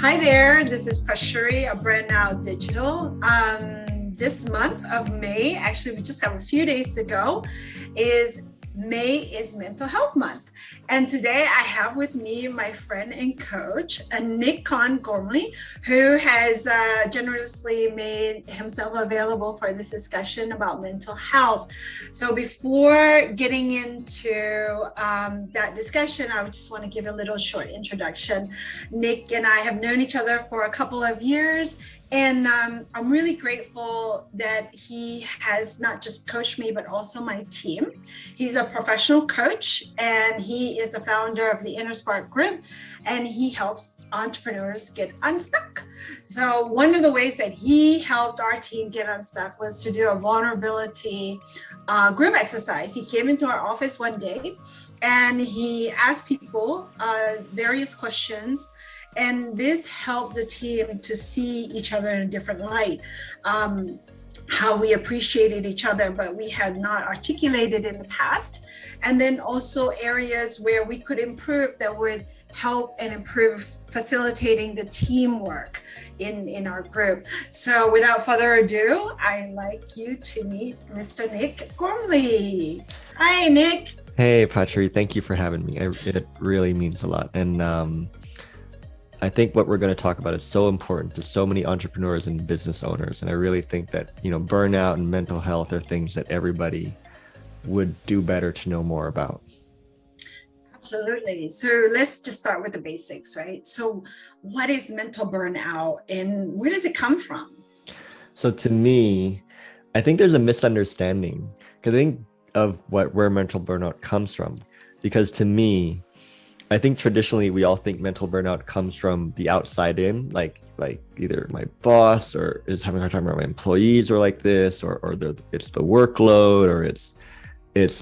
Hi there, this is Pacharee of Brandnowdigital. This month of May, actually we just have a few days to go, May is Mental Health Month. And today I have with me my friend and coach, Nikon Gormley, who has generously made himself available for this discussion about mental health. So before getting into that discussion, I would just want to give a little short introduction. Nick and I have known each other for a couple of years. And I'm really grateful that he has not just coached me, but also my team. He's a professional coach and he is the founder of the Inner Spark Group, and he helps entrepreneurs get unstuck. So one of the ways that he helped our team get unstuck was to do a vulnerability group exercise. He came into our office one day and he asked people various questions. And this helped the team to see each other in a different light, how we appreciated each other, but we had not articulated in the past. And then also areas where we could improve that would help and improve facilitating the teamwork in our group. So without further ado, I'd like you to meet Mr. Nick Gormley. Hi, Nick. Hey, Pacharee, thank you for having me. It really means a lot. And I think what we're going to talk about is so important to so many entrepreneurs and business owners. And I really think that, burnout and mental health are things that everybody would do better to know more about. Absolutely. So let's just start with the basics, right? So what is mental burnout and where does it come from? So to me, I think there's a misunderstanding because I think of where mental burnout comes from. Because to me, I think traditionally we all think mental burnout comes from the outside in, like either my boss or is having a hard time around my employees or like this, or it's the workload, or it's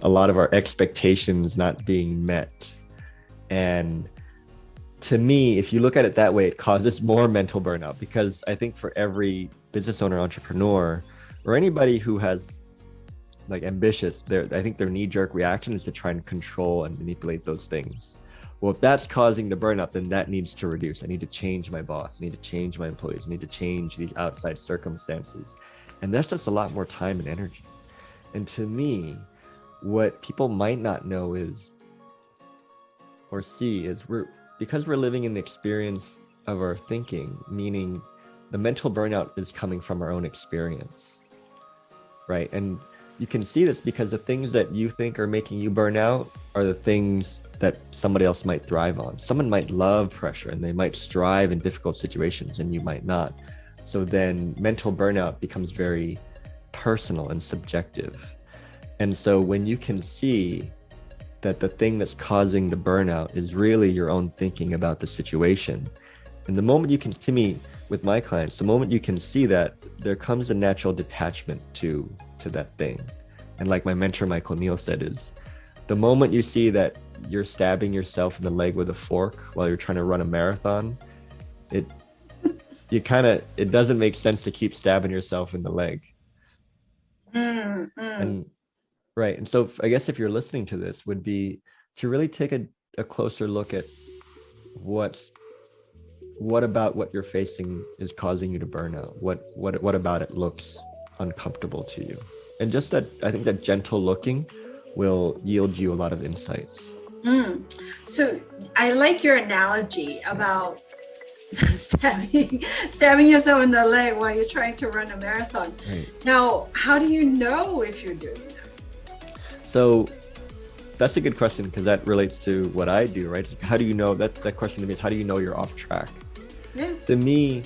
a lot of our expectations not being met. And to me, if you look at it that way, it causes more mental burnout, because I think for every business owner, entrepreneur, or anybody who has ambitious, I think their knee-jerk reaction is to try and control and manipulate those things. Well, if that's causing the burnout, then that needs to reduce. I need to change my boss. I need to change my employees. I need to change these outside circumstances. And that's just a lot more time and energy. And to me, what people might not know is, or see, is because we're living in the experience of our thinking, meaning the mental burnout is coming from our own experience, right? And you can see this because the things that you think are making you burn out are the things that somebody else might thrive on. Someone might love pressure and they might strive in difficult situations and you might not. So then mental burnout becomes very personal and subjective. And so when you can see that the thing that's causing the burnout is really your own thinking about the situation, and the moment you can, to me, with my clients, the moment you can see that, there comes a natural detachment to that thing. And like my mentor, Michael Neal, said, is the moment you see that you're stabbing yourself in the leg with a fork while you're trying to run a marathon, it doesn't make sense to keep stabbing yourself in the leg. And right. And so I guess if you're listening to this, would be to really take a closer look at what about what you're facing is causing you to burn out. What about it looks uncomfortable to you? And just that, I think that gentle looking will yield you a lot of insights. So I like your analogy about stabbing yourself in the leg while you're trying to run a marathon. Right. Now, how do you know if you're doing that? So that's a good question, because that relates to what I do, right? How do you know? That question to me is, how do you know you're off track? Yeah. To me,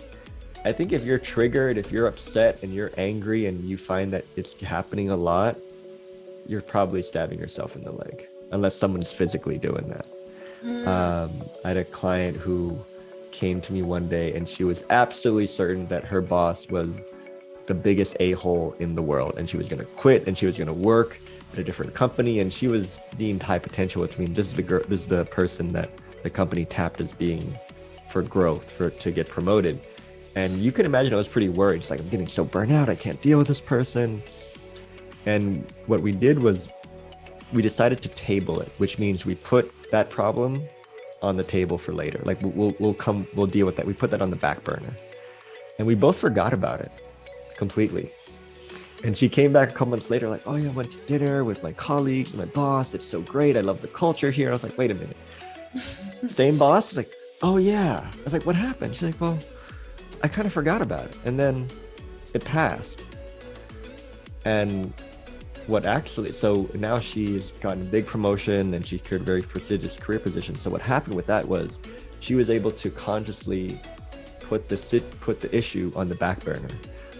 I think if you're triggered, if you're upset and you're angry and you find that it's happening a lot, you're probably stabbing yourself in the leg, unless someone's physically doing that. I had a client who came to me one day and she was absolutely certain that her boss was the biggest a-hole in the world, and she was going to quit and she was going to work at a different company, and she was deemed high potential, which means this is the person that the company tapped as being for growth, to get promoted. And you can imagine I was pretty worried. It's like, I'm getting so burnt out, I can't deal with this person. And what we did was we decided to table it, which means we put that problem on the table for later. Like we'll deal with that. We put that on the back burner. And we both forgot about it completely. And she came back a couple months later, like, oh yeah, I went to dinner with my colleagues and my boss. It's so great. I love the culture here. I was like, wait a minute. Same boss? She's like, oh yeah. I was like, what happened? She's like, well, I kind of forgot about it. And then it passed. And so now she's gotten a big promotion and she secured a very prestigious career position. So what happened with that was she was able to consciously put the issue on the back burner.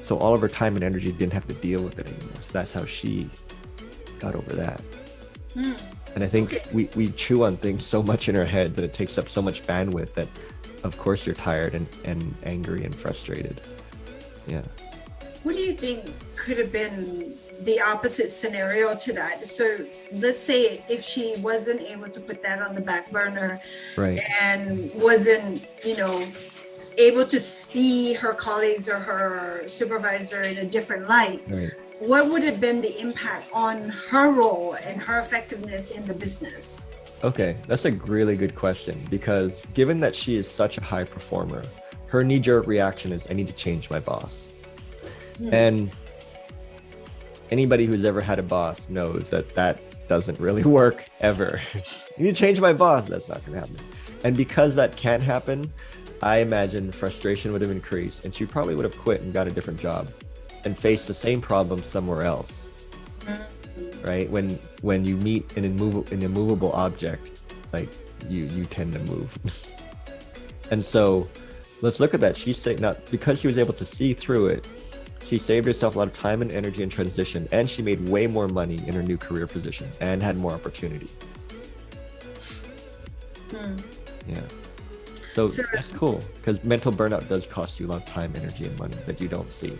So all of her time and energy didn't have to deal with it anymore. So that's how she got over that. And I think we chew on things so much in our heads that it takes up so much bandwidth that of course you're tired and angry and frustrated. Yeah. What do you think could have been the opposite scenario to that? So let's say if she wasn't able to put that on the back burner, right, and wasn't, able to see her colleagues or her supervisor in a different light, right, what would have been the impact on her role and her effectiveness in the business? Okay, that's a really good question, because given that she is such a high performer, her knee-jerk reaction is, I need to change my boss. And anybody who's ever had a boss knows that doesn't really work ever. You need to change my boss. That's not going to happen. And because that can't happen, I imagine frustration would have increased and she probably would have quit and got a different job and faced the same problem somewhere else. Right? When you meet an immovable object, like you tend to move. And so let's look at that. Because she was able to see through it, she saved herself a lot of time and energy in transition, and she made way more money in her new career position and had more opportunity. Yeah. So that's cool, because mental burnout does cost you a lot of time, energy, and money that you don't see.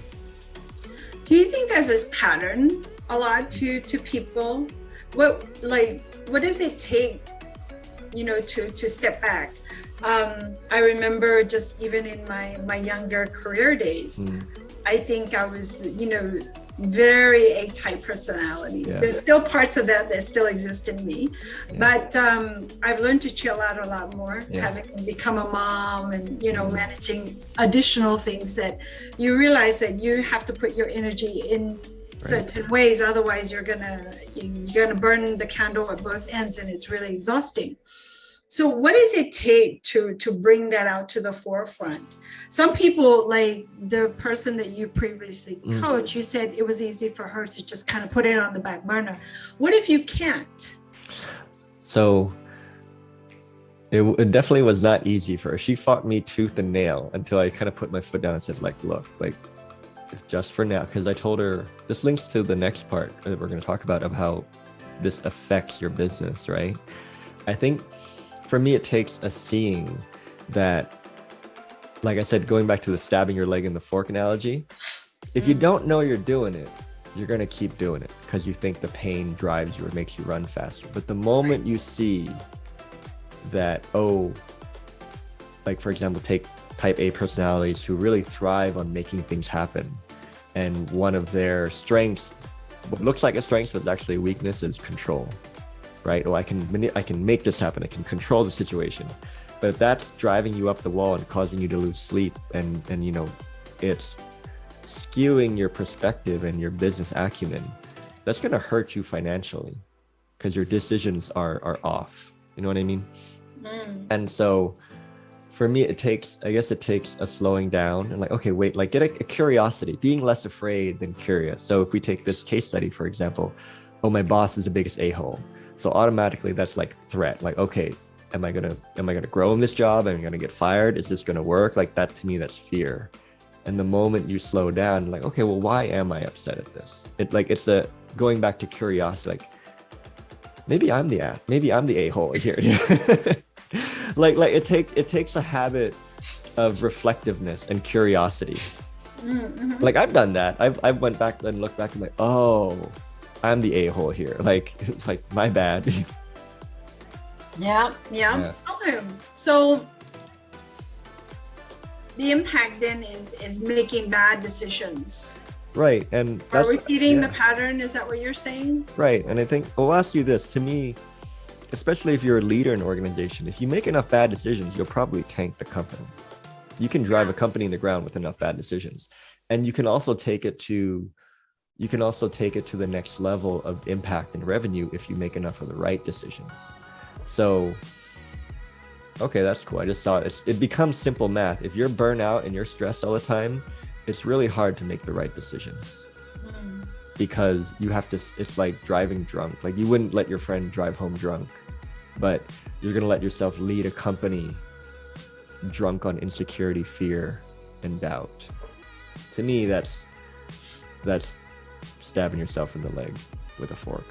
Do you think there's this pattern a lot to people? What does it take, to step back? I remember just even in my younger career days, I think I was, very A-type personality. Yeah. There's still parts of that still exist in me, but I've learned to chill out a lot more, having become a mom and, managing additional things that you realize that you have to put your energy in certain ways. Otherwise you're gonna burn the candle at both ends and it's really exhausting. So what does it take to bring that out to the forefront? Some people, like the person that you previously coached, you said it was easy for her to just kind of put it on the back burner. What if you can't? So it definitely was not easy for her. She fought me tooth and nail until I kind of put my foot down and said, look, just for now, because I told her, this links to the next part that we're going to talk about of how this affects your business, right? I think for me, it takes a seeing that, like I said, going back to the stabbing your leg in the fork analogy, if you don't know you're doing it, you're going to keep doing it because you think the pain drives you or makes you run faster. But the moment you see that, like for example, take type A personalities who really thrive on making things happen. And one of their strengths, what looks like a strength, but actually a weakness, is control. Right? I can make this happen. I can control the situation. But if that's driving you up the wall and causing you to lose sleep and it's skewing your perspective and your business acumen, that's going to hurt you financially because your decisions are off. You know what I mean? And so for me, it takes a slowing down and get a curiosity, being less afraid than curious. So if we take this case study, for example, my boss is the biggest a-hole. So automatically that's like threat. Like, okay, am I gonna grow in this job? Am I gonna get fired? Is this gonna work? Like that, to me, that's fear. And the moment you slow down, like, okay, well, why am I upset at this? It's going back to curiosity. Like maybe I'm the a-hole here. It takes a habit of reflectiveness and curiosity. Like I've done that. I went back and looked back and like, oh, I'm the a-hole here. It's like my bad. Yeah. Okay. So the impact then is making bad decisions. Right. And repeating the pattern. Is that what you're saying? Right. And I think I'll ask you this. To me, especially if you're a leader in an organization, if you make enough bad decisions, you'll probably tank the company. You can drive a company in the ground with enough bad decisions. And you can also take it to the next level of impact and revenue if you make enough of the right decisions. So, okay, that's cool. I just saw it becomes simple math. If you're burnout and you're stressed all the time, it's really hard to make the right decisions. Because you have to, it's like driving drunk. Like you wouldn't let your friend drive home drunk, but you're going to let yourself lead a company drunk on insecurity, fear, and doubt. To me, that's stabbing yourself in the leg with a fork.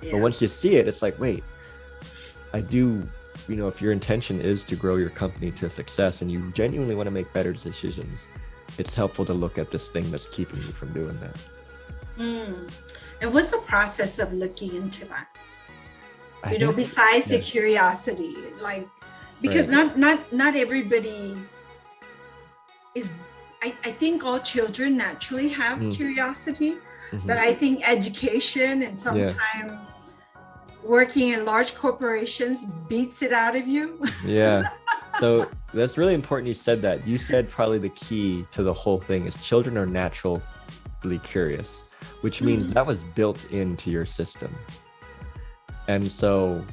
Yeah. But once you see it, it's like, wait, if your intention is to grow your company to success and you genuinely want to make better decisions, it's helpful to look at this thing that's keeping you from doing that. And what's the process of looking into that? Besides the curiosity, like, because not everybody is, I think all children naturally have curiosity, but I think education and sometimes working in large corporations beats it out of you. Yeah. So that's really important you said that. You said probably the key to the whole thing is children are naturally curious, which means that was built into your system. And so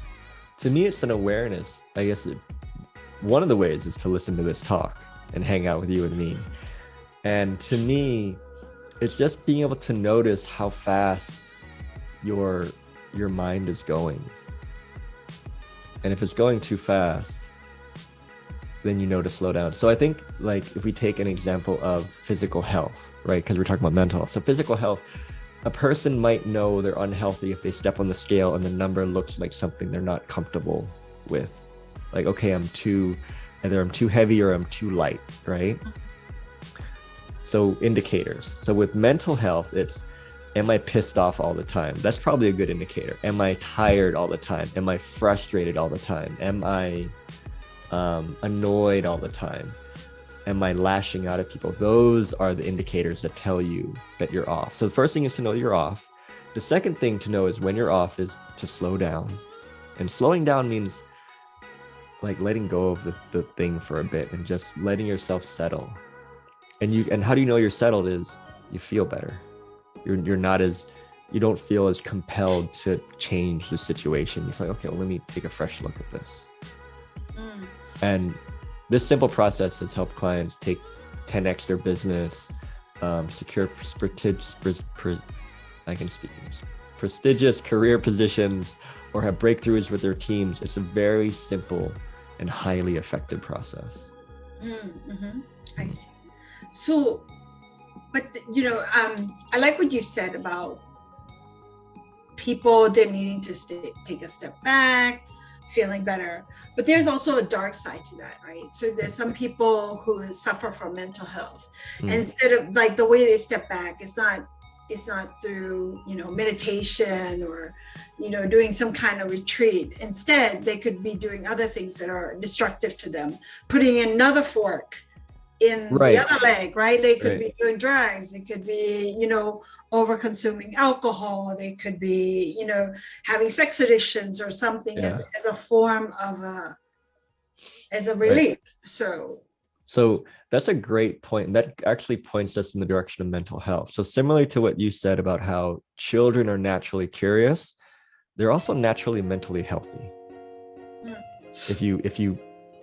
to me, it's an awareness. I guess one of the ways is to listen to this talk and hang out with you and me. And to me, it's just being able to notice how fast your mind is going. And if it's going too fast, then you know to slow down. So I think, like, if we take an example of physical health, right? Because we're talking about mental health. So physical health, a person might know they're unhealthy if they step on the scale and the number looks like something they're not comfortable with. Like, okay, either I'm too heavy or I'm too light, right? So indicators. So with mental health, it's, am I pissed off all the time? That's probably a good indicator. Am I tired all the time? Am I frustrated all the time? Am I annoyed all the time? Am I lashing out at people? Those are the indicators that tell you that you're off. So the first thing is to know you're off. The second thing to know is when you're off is to slow down. And slowing down means like letting go of the thing for a bit and just letting yourself settle. And how do you know you're settled is you feel better. You don't feel as compelled to change the situation. You're like, okay, well, let me take a fresh look at this. And this simple process has helped clients take 10x their business, secure prestigious career positions, or have breakthroughs with their teams. It's a very simple and highly effective process. I see. So, but I like what you said about people needing to take a step back, feeling better. But there's also a dark side to that, right? So there's some people who suffer from mental health. And instead of like the way they step back, it's not through, meditation or, doing some kind of retreat. Instead, they could be doing other things that are destructive to them, putting another fork in the other leg, right? They could be doing drugs. They could be, over consuming alcohol. They could be, having sex addictions or something as a form of as a relief. So that's a great point. And that actually points us in the direction of mental health. So similar to what you said about how children are naturally curious, they're also naturally mentally healthy. If you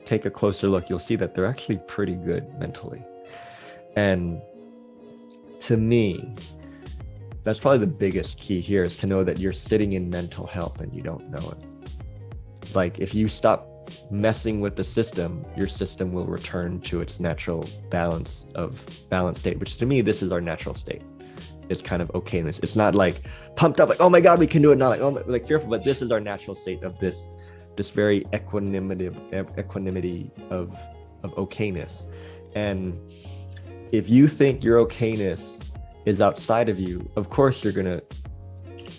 take a closer look, you'll see that they're actually pretty good mentally. And to me, that's probably the biggest key here, is to know that you're sitting in mental health and you don't know it. Like, if you stop messing with the system, your system will return to its natural balance state, which to me, this is our natural state. It's kind of okayness. It's not like pumped up, like, oh my God, we can do it, not like, oh my, like fearful, but this is our natural state of this very equanimity of okayness. And if you think your okayness is outside of you, of course you're gonna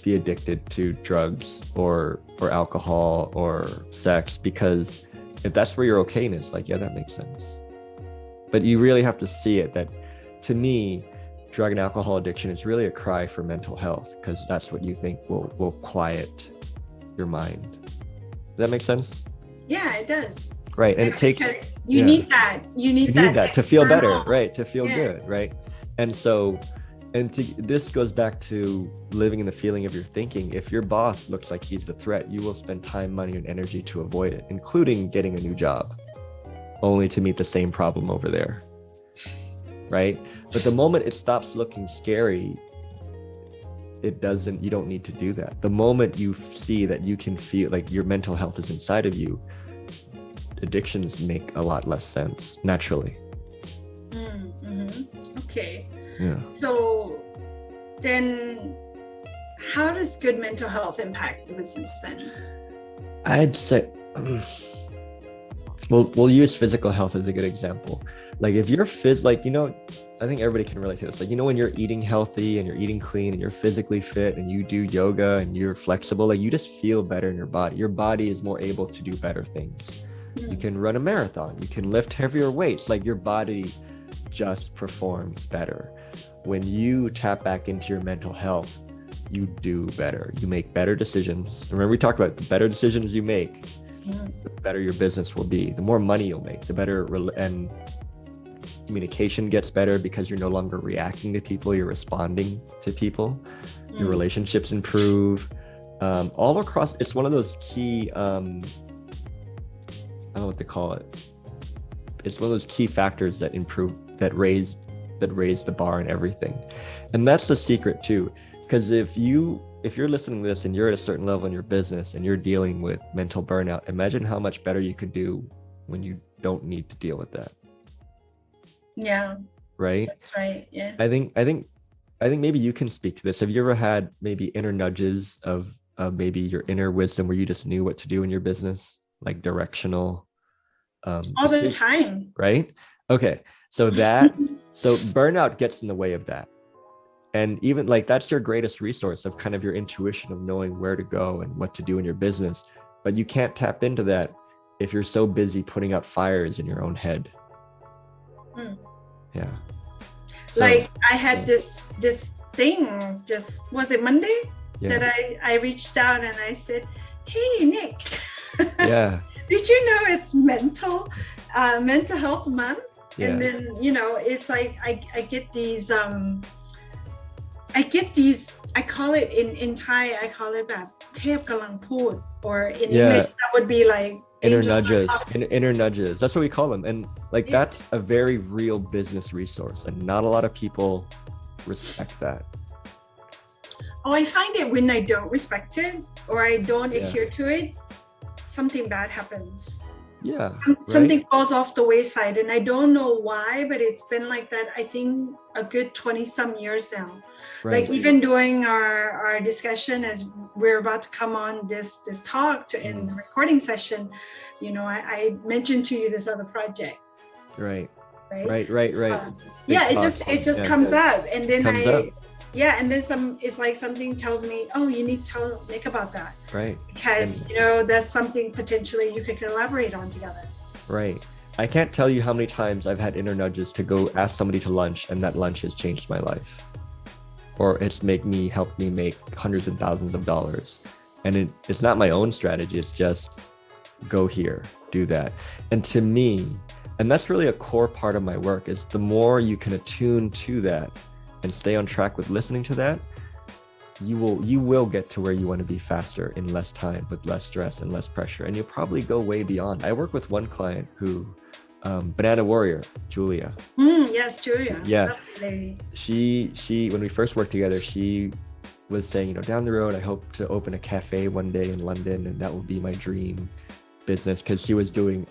be addicted to drugs or alcohol or sex, because if that's where your okayness, like, yeah, that makes sense. But you really have to see it, that to me, drug and alcohol addiction is really a cry for mental health, because that's what you think will quiet your mind. Does that make sense? Yeah, it does. Right. And it takes, because you need that. You need that to feel better, external- right? To feel good, right? And so, this goes back to living in the feeling of your thinking. If your boss looks like he's the threat, you will spend time, money, and energy to avoid it, including getting a new job, only to meet the same problem over there, right? But the moment it stops looking scary, you don't need to do that. The moment you see that you can feel like your mental health is inside of you, addictions make a lot less sense naturally. Okay. Yeah. So then how does good mental health impact the business then? I'd say, we'll use physical health as a good example. Like if you're I think everybody can relate to this. Like, when you're eating healthy and you're eating clean and you're physically fit and you do yoga and you're flexible, like you just feel better in your body. Your body is more able to do better things. You can run a marathon, you can lift heavier weights, like your body just performs better. When you tap back into your mental health, you do better. You make better decisions. Remember, we talked about the better decisions you make, the better your business will be, the more money you'll make, the better, and communication gets better because you're no longer reacting to people, you're responding to people. Your relationships improve. All across, it's one of those key, I don't know what to call it. It's one of those key factors that raise the bar and everything. And that's the secret too. Because if you're listening to this and you're at a certain level in your business and you're dealing with mental burnout, imagine how much better you could do when you don't need to deal with that. Yeah. Right? That's right. Yeah. I think maybe you can speak to this. Have you ever had maybe inner nudges of maybe your inner wisdom where you just knew what to do in your business? Like directional all the time, right? Okay, so burnout gets in the way of that, and even like that's your greatest resource of kind of your intuition of knowing where to go and what to do in your business, but you can't tap into that if you're so busy putting out fires in your own head. Yeah, like I had this thing, just was it Monday that I reached out and I said, hey Nick, yeah, did you know it's mental health month? And then it's like I get these I call it in Thai, I call itแบบเทพกำลังพูด, or in English that would be like inner nudges. That's what we call them. And like that's a very real business resource, and not a lot of people respect that. I find it when I don't respect it or I don't adhere to it, something bad happens. Something falls off the wayside, and I don't know why, but it's been like that I think a good 20 some years now. Like even during our discussion as we're about to come on this talk in the recording session, I mentioned to you this other project. Right. So, it just comes up, and then and then it's like something tells me, oh, you need to tell Nick about that. Right. Because, that's something potentially you could collaborate on together. Right. I can't tell you how many times I've had inner nudges to go ask somebody to lunch, and that lunch has changed my life. Or it's helped me make hundreds and thousands of dollars. And it's not my own strategy. It's just go here, do that. And to me, and that's really a core part of my work, is the more you can attune to that and stay on track with listening to that, you will get to where you want to be faster in less time, with less stress and less pressure, and you'll probably go way beyond. I work with one client who, Banana Warrior, Julia. Yes, Julia. Yeah. She when we first worked together, she was saying, down the road, I hope to open a cafe one day in London, and that will be my dream business, because she was doing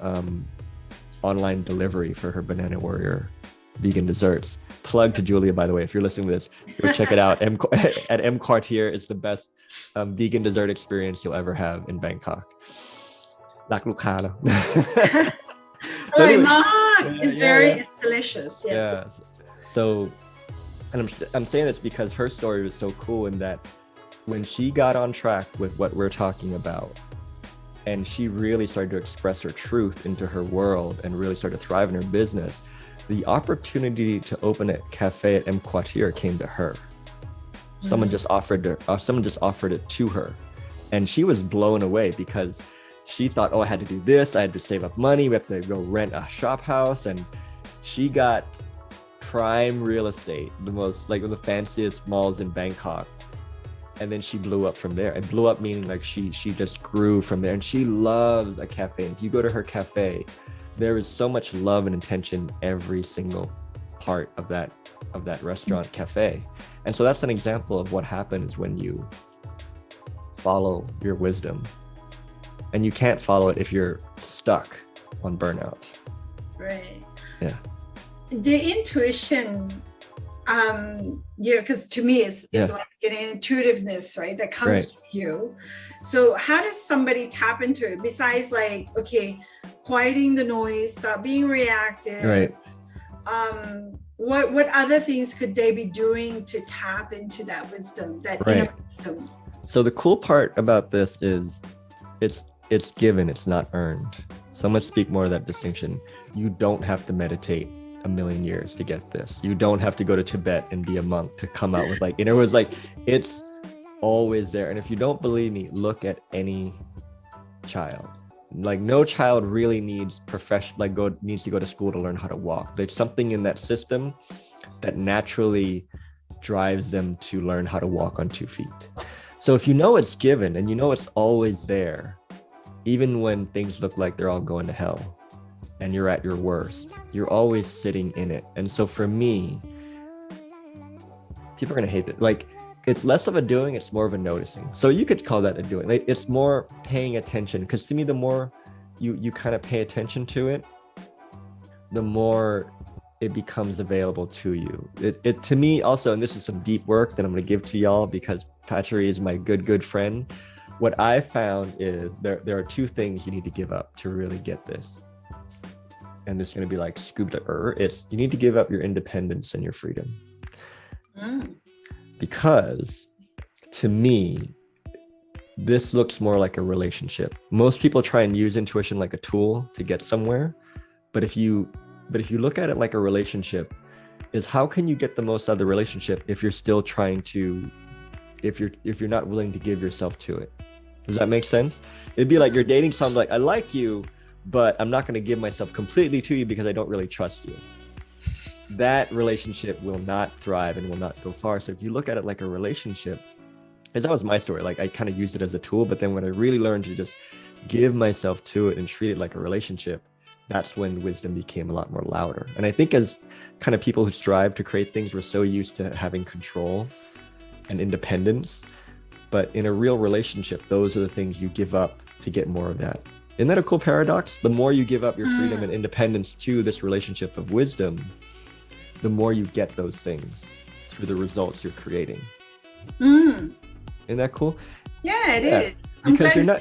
online delivery for her Banana Warrior vegan desserts. Plug to Julia, by the way, if you're listening to this, go check it out. At M Quartier is the best vegan dessert experience you'll ever have in Bangkok. Rakลูกค้า It's delicious. Yes. Yeah. So, and I'm saying this because her story was so cool in that when she got on track with what we're talking about, and she really started to express her truth into her world and really started to thrive in her business, the opportunity to open a cafe at M Quartier came to her. Someone just offered it to her, and she was blown away because she thought, oh, I had to do this, I had to save up money, we have to go rent a shop house, and she got prime real estate, the most, like, one of the fanciest malls in Bangkok. And then she blew up from there. And blew up meaning like she just grew from there. And she loves a cafe. And if you go to her cafe, there is so much love and intention every single part of that restaurant cafe. And so that's an example of what happens when you follow your wisdom. And you can't follow it if you're stuck on burnout. Right. Yeah. The intuition, because to me it's like an intuitiveness, right? That comes to you. So how does somebody tap into it besides like, okay, quieting the noise, stop being reactive? Right. What other things could they be doing to tap into that wisdom, that inner wisdom? So the cool part about this is it's given, it's not earned. So I'm gonna speak more of that distinction. You don't have to meditate a million years to get this. You don't have to go to Tibet and be a monk to come out with like, and it was like, it's always there. And if you don't believe me, look at any child. Like no child really needs needs to go to school to learn how to walk. There's something in that system that naturally drives them to learn how to walk on 2 feet. So if you know it's given and you know it's always there, even when things look like they're all going to hell and you're at your worst, you're always sitting in it. And so for me, people are going to hate it. Like it's less of a doing, it's more of a noticing. So you could call that a doing. Like it's more paying attention, because to me, the more you kind of pay attention to it, the more it becomes available to you. It to me also, and this is some deep work that I'm going to give to y'all because Pacharee is my good friend. What I found is there are 2 things you need to give up to really get this. And this is going to be like it's you need to give up your independence and your freedom. Because to me, this looks more like a relationship. Most people try and use intuition like a tool to get somewhere. But if you look at it like a relationship, is how can you get the most out of the relationship if you're still trying to, if you're not willing to give yourself to it? Does that make sense? It'd be like you're dating someone, like, I like you, but I'm not going to give myself completely to you because I don't really trust you. That relationship will not thrive and will not go far. So if you look at it like a relationship, because that was my story, like I kind of used it as a tool, but then when I really learned to just give myself to it and treat it like a relationship, that's when wisdom became a lot more louder. And I think as kind of people who strive to create things, we're so used to having control and independence. But in a real relationship, those are the things you give up to get more of that. Isn't that a cool paradox? The more you give up your freedom and independence to this relationship of wisdom, the more you get those things through the results you're creating. Isn't that cool? Yeah, it is. Because you're not,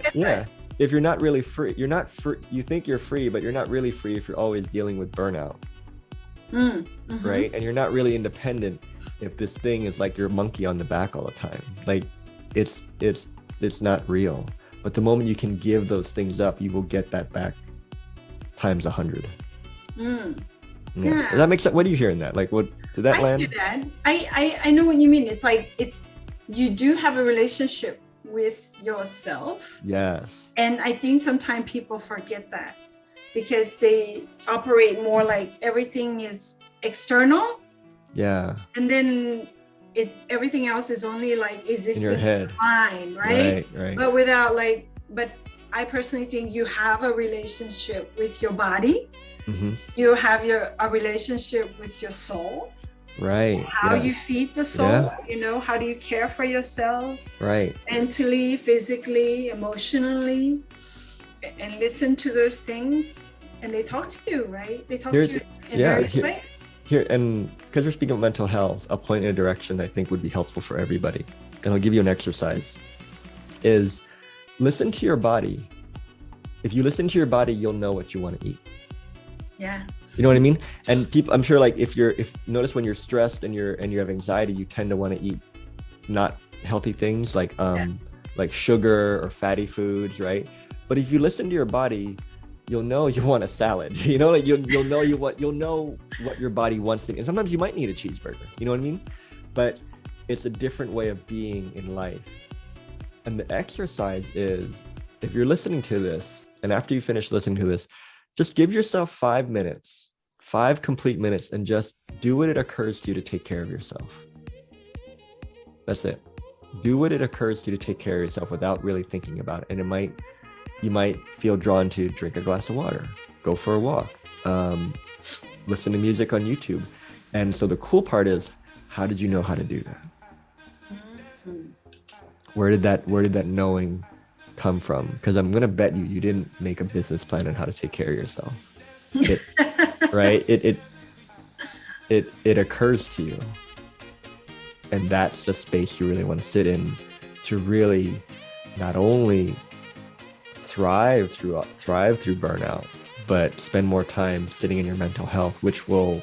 if you're not really free, you're not free. You think you're free, but you're not really free if you're always dealing with burnout. Right? And you're not really independent if this thing is like your monkey on the back all the time. Like it's not real. But the moment you can give those things up, you will get that back times 100. Yeah. Does that make sense? What do you hear in that? Like, what did that land? I hear that. I know what you mean. It's like you do have a relationship with yourself. Yes. And I think sometimes people forget that because they operate more like everything is external. Yeah. And then everything else is only like existing in your head, mind, right? Right. But without but I personally think you have a relationship with your body. You have a relationship with your soul. Right. How you feed the soul, how do you care for yourself? Right. Mentally, physically, emotionally, and listen to those things. And they talk to you, right? They talk to you in various ways. Here, and because we're speaking of mental health, a point in a direction I think would be helpful for everybody. And I'll give you an exercise, is listen to your body. If you listen to your body, you'll know what you want to eat. Yeah. You know what I mean? And people, I'm sure, like if notice when you're stressed and you have anxiety, you tend to want to eat not healthy things like sugar or fatty foods, right? But if you listen to your body, you'll know you want a salad. Like you'll know what your body wants to eat. And sometimes you might need a cheeseburger. You know what I mean? But it's a different way of being in life. And the exercise is if you're listening to this, and after you finish listening to this, just give yourself 5 minutes, 5 complete minutes, and just do what it occurs to you to take care of yourself. That's it. Do what it occurs to you to take care of yourself without really thinking about it. And you might feel drawn to drink a glass of water, go for a walk, listen to music on YouTube. And so the cool part is, how did you know how to do that? Where did that knowing come from? Because I'm gonna bet you didn't make a business plan on how to take care of yourself. Right? It occurs to you, and that's the space you really want to sit in to really not only thrive through burnout, but spend more time sitting in your mental health, which will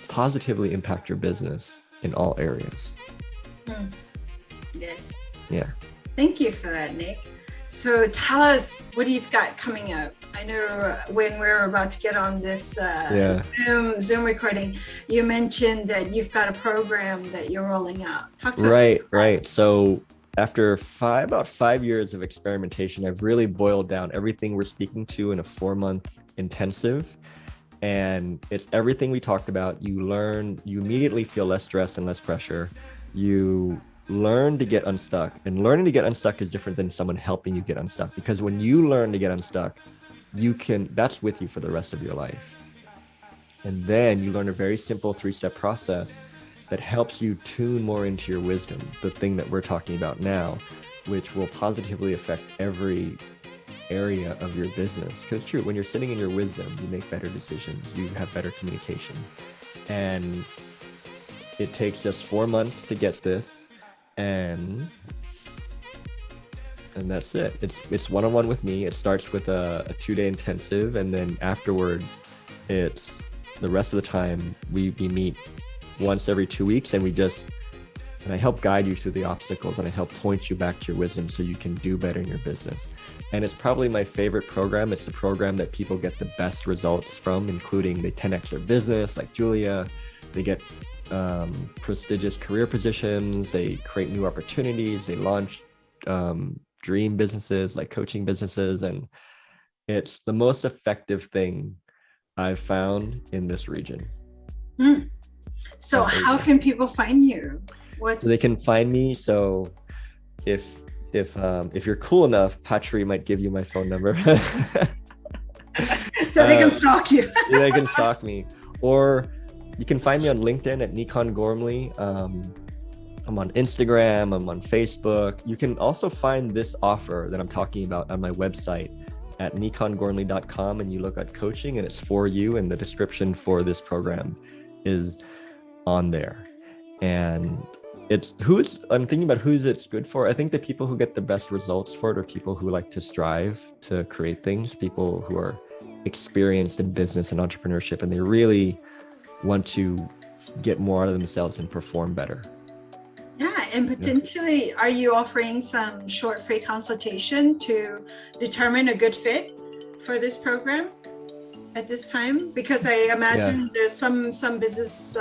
positively impact your business in all areas. Yes. Yeah. Thank you for that, Nick. So tell us, what you've got coming up. I know when we're about to get on this Zoom recording, you mentioned that you've got a program that you're rolling out. Talk to us. Right. So after about 5 years of experimentation, I've really boiled down everything we're speaking to in a 4-month intensive. And it's everything we talked about. You immediately feel less stress and less pressure. You learn to get unstuck, and learning to get unstuck is different than someone helping you get unstuck, because when you learn to get unstuck, that's with you for the rest of your life. And then you learn a very simple 3-step process that helps you tune more into your wisdom, the thing that we're talking about now, which will positively affect every area of your business. Because it's true, when you're sitting in your wisdom, you make better decisions, you have better communication. And it takes just 4 months to get this. And that's it. It's one-on-one with me. It starts with a 2-day intensive, and then afterwards, it's the rest of the time we meet once every 2 weeks, and I help guide you through the obstacles, and I help point you back to your wisdom so you can do better in your business. And it's probably my favorite program. It's the program that people get the best results from, including they 10x their business, like Julia. They get prestigious career positions, they create new opportunities, they launch dream businesses like coaching businesses, and it's the most effective thing I've found in this region. So how can people find you? So they can find me. So if you're cool enough, Pacharee might give you my phone number. So they can stalk you. Yeah, they can stalk me. Or you can find me on LinkedIn at Nikon Gormley. I'm on Instagram, I'm on Facebook. You can also find this offer that I'm talking about on my website at nikongormley.com, and you look at coaching and it's for you, and the description for this program is on there. And I'm thinking about who's it's good for. I think the people who get the best results for it are people who like to strive to create things, people who are experienced in business and entrepreneurship, and they really want to get more out of themselves and perform better. Yeah, and potentially, are you offering some short free consultation to determine a good fit for this program at this time? Because I imagine there's some business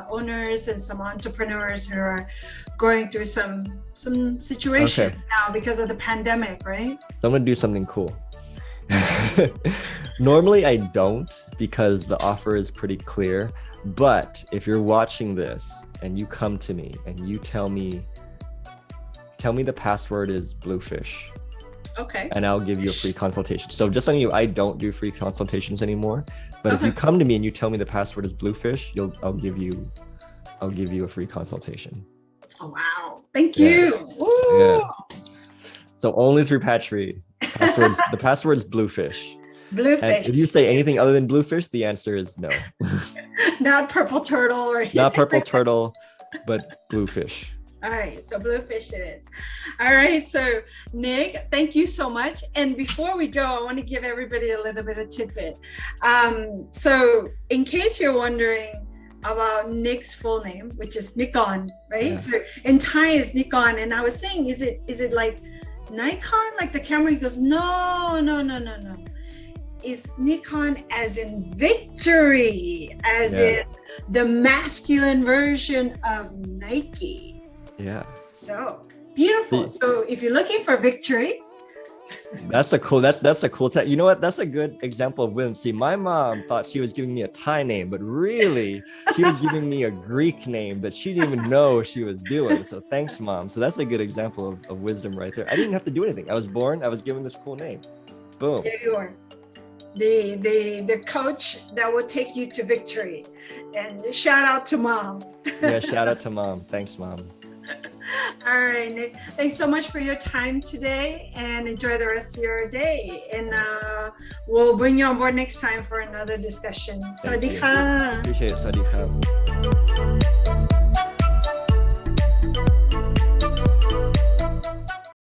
owners and some entrepreneurs who are going through some situations now because of the pandemic, right? So I'm going to do something cool. Normally I don't, because the offer is pretty clear. But if you're watching this and you come to me and you tell me the password is Bluefish. Okay. And I'll give you a free consultation. So just on you, I don't do free consultations anymore. But if you come to me and you tell me the password is Bluefish, I'll give you a free consultation. Oh, wow. Thank you. Yeah. So only through Pacharee. The password is Bluefish. Bluefish. And if you say anything other than Bluefish, the answer is no. Not purple turtle or not purple turtle, but Bluefish. All right, so Bluefish it is. All right, so Nick, thank you so much. And before we go, I want to give everybody a little bit of tidbit. So in case you're wondering about Nick's full name, which is Nikon, right? Yeah. So in Thai is Nikon, and I was saying, is it like Nikon, like the camera? He goes, no. It's Nikon as in victory, as in the masculine version of Nike. Yeah. So beautiful. So if you're looking for victory, That's a cool. That's a cool. You know what? That's a good example of wisdom. See, my mom thought she was giving me a Thai name, but really, she was giving me a Greek name that she didn't even know she was doing. So thanks, mom. So that's a good example of wisdom right there. I didn't have to do anything. I was born. I was given this cool name. Boom. There you are. The coach that will take you to victory. And shout out to mom. Yeah, shout out to mom. Thanks, mom. All right, Nick. Thanks so much for your time today, and enjoy the rest of your day. And we'll bring you on board next time for another discussion. Sawadee ka. Appreciate it. Sawadee ka.